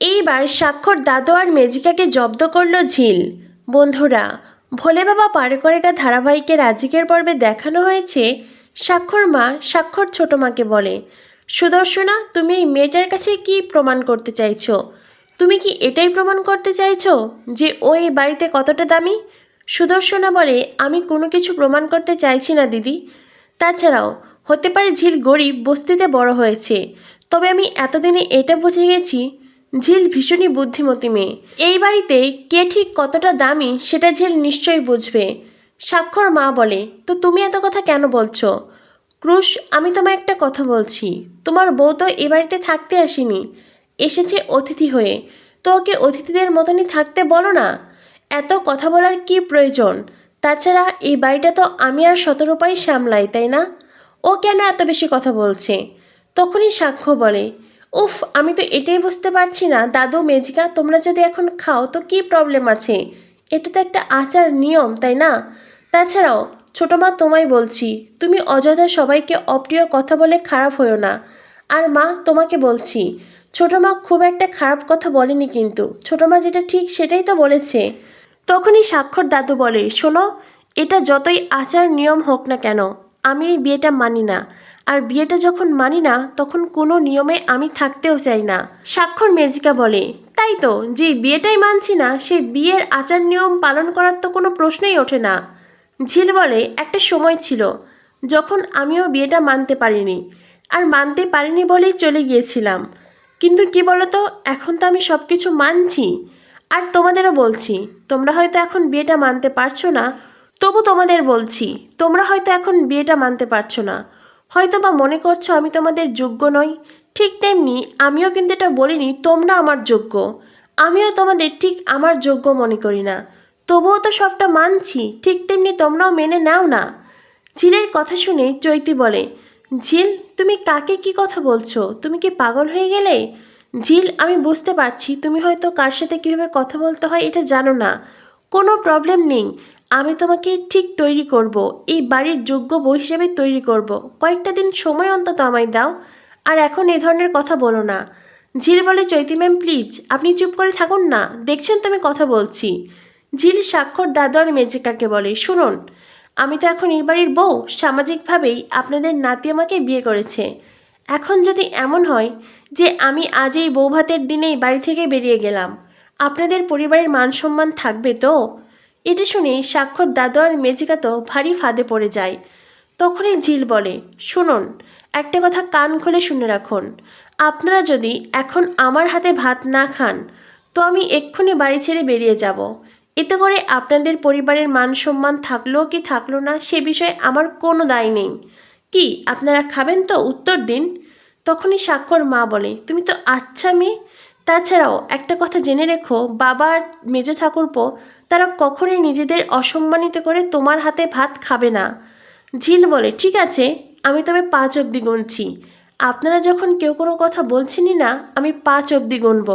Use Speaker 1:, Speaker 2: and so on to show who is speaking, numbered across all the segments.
Speaker 1: এইবার স্বাক্ষর দাদু আর মেজিকাকে জব্দ করলো ঝিল। বন্ধুরা, ভোলে বাবা পার করেগা ধারাবাহিকের আজকের পর্বে দেখানো হয়েছে স্বাক্ষর মা স্বাক্ষর ছোট মাকে বলে, সুদর্শনা, তুমি এই মেয়েটার কাছে কি প্রমাণ করতে চাইছো? তুমি কি এটাই প্রমাণ করতে চাইছো যে ও এই বাড়িতে কতটা দামি? সুদর্শনা বলে, আমি কোনো কিছু প্রমাণ করতে চাইছি না দিদি। তাছাড়াও হতে পারে ঝিল গরিব বস্তিতে বড় হয়েছে, তবে আমি এতদিনে এটা বুঝে গেছি ঝিল ভীষণই বুদ্ধিমতী মেয়ে। এই বাড়িতে কে ঠিক কতটা দামি সেটা ঝিল নিশ্চয়ই বুঝবে। স্বাক্ষর মা বলে, তো তুমি এত কথা কেন বলছো? ক্রুশ, আমি তোমায় একটা কথা বলছি, তোমার বউ তো এ বাড়িতে থাকতে আসেনি, এসেছে অতিথি হয়ে, তো ওকে অতিথিদের মতনই থাকতে বলো না। এত কথা বলার কি প্রয়োজন? তাছাড়া এই বাড়িটা তো আমি আর শতরূপাই সামলাই, তাই না? ও কেন এত বেশি কথা বলছে? তখনই সাক্ষ্য বলে, উফ, আমি তো এটাই বুঝতে পারছি না দাদু মেজিকা, তোমরা যদি এখন খাও তো কি প্রবলেম আছে? এটা তো একটা আচার নিয়ম, তাই না? তাছাড়াও ছোটো মা, তোমায় বলছি, তুমি অযথা সবাইকে অপ্রিয় কথা বলে খারাপ হয়েও না। আর মা, তোমাকে বলছি, ছোটো মা খুব একটা খারাপ কথা বলেনি, কিন্তু ছোটো মা যেটা ঠিক সেটাই তো বলেছে। তখনই স্বাক্ষর দাদু বলে, শোনো, এটা যতই আচার নিয়ম হোক না কেন, আমি এই বিয়েটা মানি না। আর বিয়েটা যখন মানি না তখন কোনো নিয়মে আমি থাকতেও চাই না। স্বাক্ষর মেজিকা বলে, তাই তো, যে বিয়েটাই মানছি না সেই বিয়ের আচার নিয়ম পালন করার তো কোনো প্রশ্নই ওঠে না। ঝিল বলে, একটা সময় ছিল যখন আমিও বিয়েটা মানতে পারিনি, আর মানতে পারিনি বলেই চলে গিয়েছিলাম। কিন্তু কি বলতো, এখন তো আমি সব কিছু মানছি। আর তোমাদেরও বলছি, তোমরা হয়তো এখন বিয়েটা মানতে পারছো না, তবু তোমাদের বলছি, তোমরা হয়তো এখন বিয়েটা মানতে পারছো না, হয়তো বা মনে করছো আমি তোমাদের যোগ্য নই। ঠিক তেমনি আমিও কিন্তু এটা বলিনি তোমরা আমার যোগ্য, আমিও তোমাদের ঠিক আমার যোগ্য মনে করি না, তবুও তো সবটা মানছি, ঠিক তেমনি তোমরাও মেনে নাও না। ঝিলের কথা শুনে চৈতি বলে, ঝিল, তুমি কাকে কি কথা বলছো? তুমি কি পাগল হয়ে গেলে? ঝিল, আমি বুঝতে পারছি তুমি হয়তো কার সাথে কীভাবে কথা বলতে হয় এটা জানো না। কোনো প্রবলেম নেই, আমি তোমাকে ঠিক তৈরি করব, এই বাড়ির যোগ্য বউ হিসেবে তৈরি করব। কয়েকটা দিন সময় অন্তত আমায় দাও, আর এখন এ ধরনের কথা বলো না। ঝিল বলে, চৈতি ম্যাম প্লিজ আপনি চুপ করে থাকুন না, দেখছেন তো আমি কথা বলছি। ঝিল স্বাক্ষর দাদু আর মেজিকাকে বলে, শুনুন, আমি তো এখন এই বাড়ির বউ, সামাজিকভাবেই আপনাদের নাতি আমাকে বিয়ে করেছে। এখন যদি এমন হয় যে আমি আজ এই বৌভাতের দিনেই বাড়ি থেকে বেরিয়ে গেলাম, আপনাদের পরিবারের মান সম্মান থাকবে তো? এটা শুনে স্বাক্ষর দাদু আর মেজিকা তো ভারী ফাঁদে পড়ে যায়। তখনই ঝিল বলে, শুনুন, একটা কথা কান খুলে শুনে রাখুন, আপনারা যদি এখন আমার হাতে ভাত না খান তো আমি এক্ষুনি বাড়ি ছেড়ে বেরিয়ে যাব। এতে করে আপনাদের পরিবারের মান সম্মান থাকলো কি থাকলো না সে বিষয়ে আমার কোনো দায় নেই। কি আপনারা খাবেন তো? উত্তর দিন। তখনই স্বাক্ষর মা বলে, তুমি তো আচ্ছা মেয়ে। তাছাড়াও একটা কথা জেনে রেখো, বাবা আর মেজো ঠাকুরপো তারা কখনোই নিজেদের অসম্মানিত করে তোমার হাতে ভাত খাবে না। ঝিল বলে, ঠিক আছে, আমি তবে 5 অবধি গুনছি। আপনারা যখন কেউ কোনো কথা বলছেনই না, আমি 5 অবধি গুনব।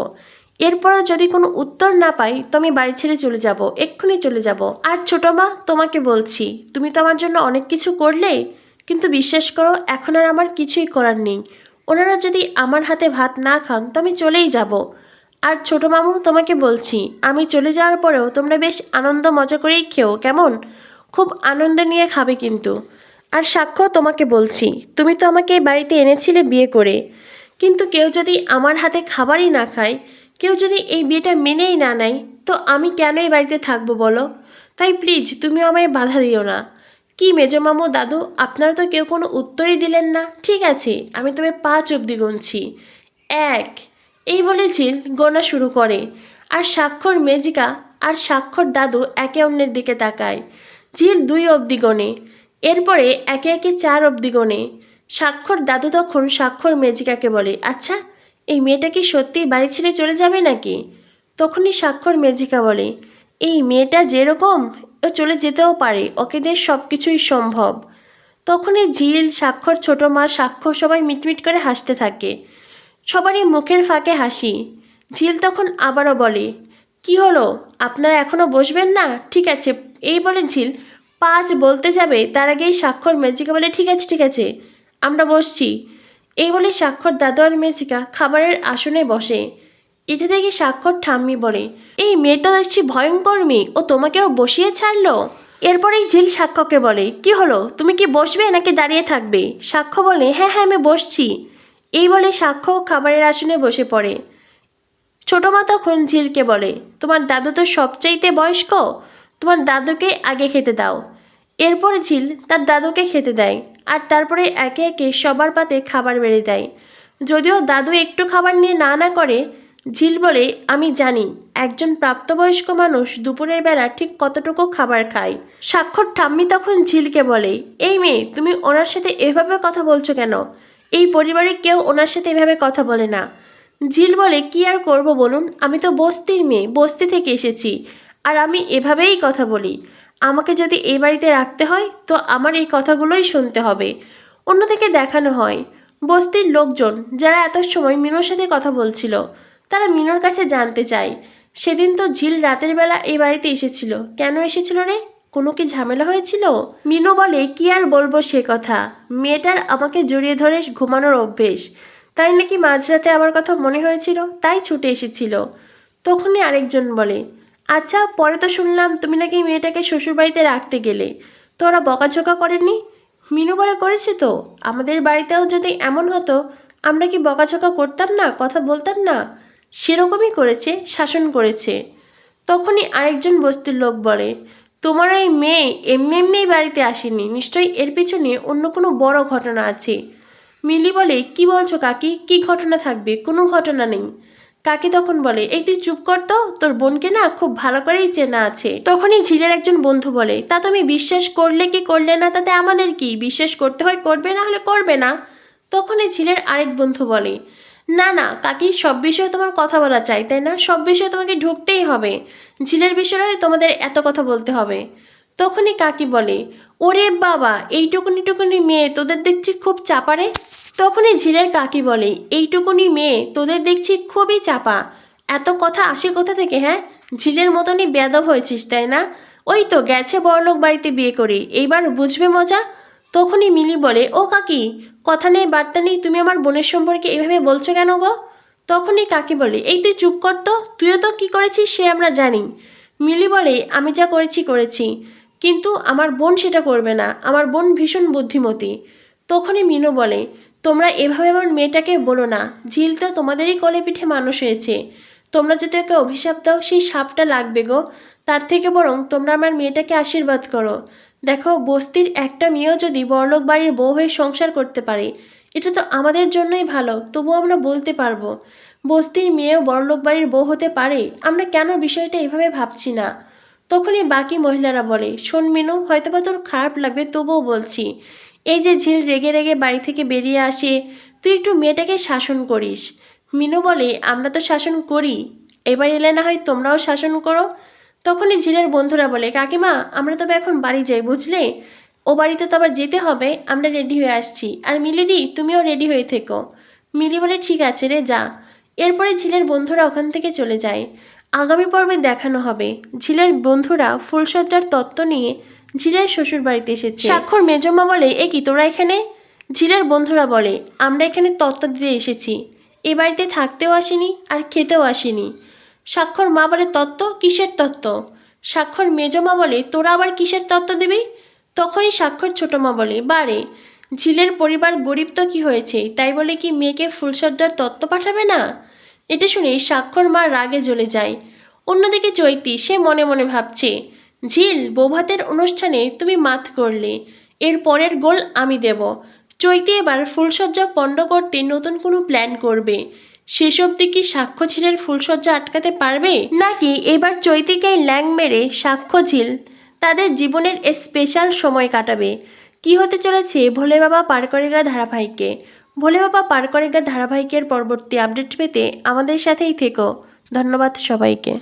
Speaker 1: এরপরও যদি কোনো উত্তর না পাই তো আমি বাড়ি ছেড়ে চলে যাব, এক্ষুনি চলে যাব। আর ছোটো মা, তোমাকে বলছি, তুমি তো আমার জন্য অনেক কিছু করলে, কিন্তু বিশ্বাস করো এখন আর আমার কিছুই করার নেই। ওনারা যদি আমার হাতে ভাত না খান তো আমি চলেই যাব। আর ছোটো মামু, তোমাকে বলছি, আমি চলে যাওয়ার পরেও তোমরা বেশ আনন্দ মজা করেই খেও, কেমন? খুব আনন্দ নিয়ে খাবে কিন্তু। আর সাক্ষ্য, তোমাকে বলছি, তুমি তো আমাকে এই বাড়িতে এনেছিলে বিয়ে করে, কিন্তু কেউ যদি আমার হাতে খাবারই না খায়, কেউ যদি এই বিয়েটা মেনেই না নেয়, তো আমি কেন এই বাড়িতে থাকবো বলো? তাই প্লিজ তুমিও আমায় বাধা দিও না। কি মেজো মামু, দাদু, আপনারা তো কেউ কোনো উত্তরই দিলেন না। ঠিক আছে, আমি তবে 5 অবধি গুনছি। 1, এই বলে ঝিল গোনা শুরু করে। আর স্বাক্ষর মেজিকা আর স্বাক্ষর দাদু একে অন্যের দিকে তাকায়। ঝিল 2 অবধি গোনে, এরপরে একে একে 4 অবধি গোনে। স্বাক্ষর দাদু তখন স্বাক্ষর মেজিকাকে বলে, আচ্ছা, এই মেয়েটা কি সত্যিই বাড়ি ছেড়ে চলে যাবে নাকি? তখনই স্বাক্ষর মেজিকা বলে, এই মেয়েটা যেরকম, ও চলে যেতেও পারে, ওকে দিয়ে সব কিছুই সম্ভব। তখনই ঝিল, স্বাক্ষর, ছোটো মা, সাক্ষ্য সবাই মিটমিট করে হাসতে থাকে। সবারই মুখের ফাঁকে হাসি। ঝিল তখন আবারও বলে, কি হলো, আপনারা এখনও বসবেন না? ঠিক আছে, এই বলে ঝিল 5 বলতে যাবে, তার আগেই স্বাক্ষর মেজিকা বলে, ঠিক আছে ঠিক আছে, আমরা বসছি। এই বলে স্বাক্ষর দাদু আর মেজিকা খাবারের আসনে বসে। এটা দেখে স্বাক্ষর ঠাম্মি বলে, এই মেয়েটা দেখছি ভয়ঙ্কর মেয়ে, ও তোমাকেও বসিয়ে ছাড়লো। এরপরেই ঝিল সাক্ষ্যকে বলে, কি হলো, তুমি কি বসবে নাকি দাঁড়িয়ে থাকবে? সাক্ষ্য বলে, হ্যাঁ হ্যাঁ আমি বসছি। এই বলে সাক্ষ্য খাবারের আসনে বসে পড়ে। ছোটো মা তখন ঝিলকে বলে, তোমার দাদু তো সবচাইতে বয়স্ক, তোমার দাদুকে আগে খেতে দাও। এরপর ঝিল তার দাদুকে খেতে দেয়, আর তারপরে একে একে সবার পাতে খাবার বেড়ে দেয়। যদিও দাদু একটু খাবার নিয়ে না করে, ঝিল বলে, আমি জানি একজন প্রাপ্তবয়স্ক মানুষ দুপুরের বেলা ঠিক কতটুকু খাবার খায়। স্বাক্ষর ঠাম্মি তখন ঝিলকে বলে, এই মেয়ে, তুমি ওনার সাথে এভাবে কথা বলছো কেন? এই পরিবারে কেউ ওনার সাথে এভাবে কথা বলে না। ঝিল বলে, কি আর করব বলুন, আমি তো বস্তির মেয়ে, বস্তি থেকে এসেছি, আর আমি এভাবেই কথা বলি। আমাকে যদি এই বাড়িতে রাখতে হয় তো আমার এই কথাগুলোই শুনতে হবে। অন্যদিকে দেখানো হয় বস্তির লোকজন যারা এত সময় মিনুর সাথে কথা বলছিল, তারা মিনুর কাছে জানতে চায়, সেদিন তো ঝিল রাতের বেলা এই বাড়িতে এসেছিল, কেন এসেছিল রে? কোনো কি ঝামেলা হয়েছিল? মিনু বলে, কি আর বলবো সে কথা, মেয়েটার আমাকে জড়িয়ে ধরে ঘুমানোর অভ্যেস, তাই নাকি মাঝরাতে আমার কথা মনে হয়েছিল, তাই ছুটে এসেছিল। তখনই আরেকজন বলে, আচ্ছা, পরে তো শুনলাম তুমি নাকি মেয়েটাকে শ্বশুরবাড়িতে রাখতে গেলে, তো ওরা বকাঝকা করেনি? মিনু বলে, করেছে তো, আমাদের বাড়িতেও যদি এমন হতো আমরা কি বকাঝকা করতাম না, কথা বলতাম না? সেরকমই করেছে, শাসন করেছে। তখনই আরেকজন বস্তির লোক বলে, তোমার এই মেয়ে এমনি এমনিই বাড়িতে আসেনি, নিশ্চয়ই এর পিছনে অন্য কোনো বড় ঘটনা আছে। মিলি বলে, কি বলছো কাকি, কি ঘটনা থাকবে? কোনো ঘটনা নেই। কাকি তখন বলে, এই তুই চুপ কর তো, তোর বোনকে না খুব ভালো করেই চেনা আছে। তখনই ঝিলের একজন বন্ধু বলে, তা তুমি বিশ্বাস করলে কি করলে না, তাতে আমাদের কি? বিশ্বাস করতে হয় করবে, না হলে করবে না। তখনই ঝিলের আরেক বন্ধু বলে, না না কাকি, সব বিষয়ে তোমার কথা বলা চাই, তাই না? সব বিষয়ে তোমাকে ঢুকতেই হবে, ঝিলের বিষয়ে তোমাদের এত কথা বলতে হবে। তখনই কাকি বলে, ওরে বাবা, এইটুকুনি মেয়ে তোদের দেখছি খুব চাপারে। তখনই ঝিলের কাকি বলে, এইটুকুনি মেয়ে তোদের দেখছি খুবই চাপা, এত কথা আসে কোথা থেকে? হ্যাঁ, ঝিলের মতনই বেয়াদব হয়েছিস, তাই না? ওই তো গেছে বড়লোক বাড়িতে বিয়ে করে, এইবার বুঝবে মজা। তখনই মিলি বলে, ও কাকি, কথা নেই বার্তা নেই, তুমি আমার বোনের সম্পর্কে এভাবে বলছো কেন গো? তখনই কাকি বলে, এই তুই চুপ কর তো, তুইও তো কী করেছিস সে আমরা জানি। মিলি বলে, আমি যা করেছি, কিন্তু আমার বোন সেটা করবে না, আমার বোন ভীষণ বুদ্ধিমতী। তখনই মিনু বলে, তোমরা এভাবে আমার মেয়েটাকে বলো না, ঝিল তো তোমাদেরই কোলে পিঠে মানুষ হয়েছে, তোমরা যদি ওকে অভিশাপ দাও সেই সাপটা লাগবে গো, তার থেকে বরং তোমরা আমার মেয়েটাকে আশীর্বাদ করো। দেখো, বস্তির একটা মেয়েও যদি বড়লোক বাড়ির বউ হয়ে সংসার করতে পারে, এটা তো আমাদের জন্যই ভালো, তবুও আমরা বলতে পারবো বস্তির মেয়েও বড়লোক বাড়ির বউ হতে পারে, আমরা কেন বিষয়টা এভাবে ভাবছি না? তখনই বাকি মহিলারা বলে, শোন মিনু, হয়তোবা তোর খারাপ লাগবে, তবুও বলছি, এই যে ঝিল রেগে রেগে বাড়ি থেকে বেরিয়ে আসে, তুই একটু মেয়েটাকে শাসন করিস। মিনু বলে, আমরা তো শাসন করি, এবার এলে না হয় তোমরাও শাসন করো। তখনই ঝিলের বন্ধুরা বলে, কাকিমা, আমরা তবে এখন বাড়ি যাই, বুঝলে? ও বাড়িতে তো আবার যেতে হবে, আমরা রেডি হয়ে আসছি, আর মিলিদি তুমিও রেডি হয়ে থেকো। মিলি বলে, ঠিক আছে রে, যা। এরপরে ঝিলের বন্ধুরা ওখান থেকে চলে যায়। আগামী পর্বে দেখানো হবে ঝিলের বন্ধুরা ফুলসজ্জার তত্ত্ব নিয়ে ঝিলের শ্বশুর বাড়িতে এসেছে। স্বাক্ষর মেজমা বলে, এ কি তোরা এখানে? ঝিলের বন্ধুরা বলে, আমরা এখানে তত্ত্ব দিতে এসেছি, এ বাড়িতে থাকতেও আসিনি আর খেতেও আসিনি। স্বাক্ষর মা বলে, তত্ত্ব? কিসের তত্ত্ব? স্বাক্ষর মেজমা বলে, তোরা আবার কিসের তত্ত্ব দিবি? তখনই স্বাক্ষর ছোটো মা বলে, বারে, ঝিলের পরিবার গরিব তো কি হয়েছে, তাই বলে কি মেয়েকে ফুলসজ্জার তত্ত্ব পাঠাবে না? এটা শুনে স্বাক্ষর মা রাগে জ্বলে যায়। অন্যদিকে চৈতি, সে মনে মনে ভাবছে, ঝিল, বৌভাতের অনুষ্ঠানে তুমি মাত করলে, এর পরের গোল আমি দেব। চৈতি এবার ফুলসজ্জা পণ্ড করতে নতুন কোনো প্ল্যান করবে। শেষ অবধি কি সাক্ষ্য ঝিলের ফুলসজ্জা আটকাতে পারবে, নাকি এবার চৈতিকে ল্যাং মেরে সাক্ষ্য ঝিল তাদের জীবনের স্পেশাল সময় কাটাবে? কি হতে চলেছে ভোলে বাবা পার করেগা ধারাবাহিকে? ভোলে বাবা পার করেগা ধারাবাহিকের পরবর্তী আপডেট পেতে আমাদের সাথেই থেকো। ধন্যবাদ সবাইকে।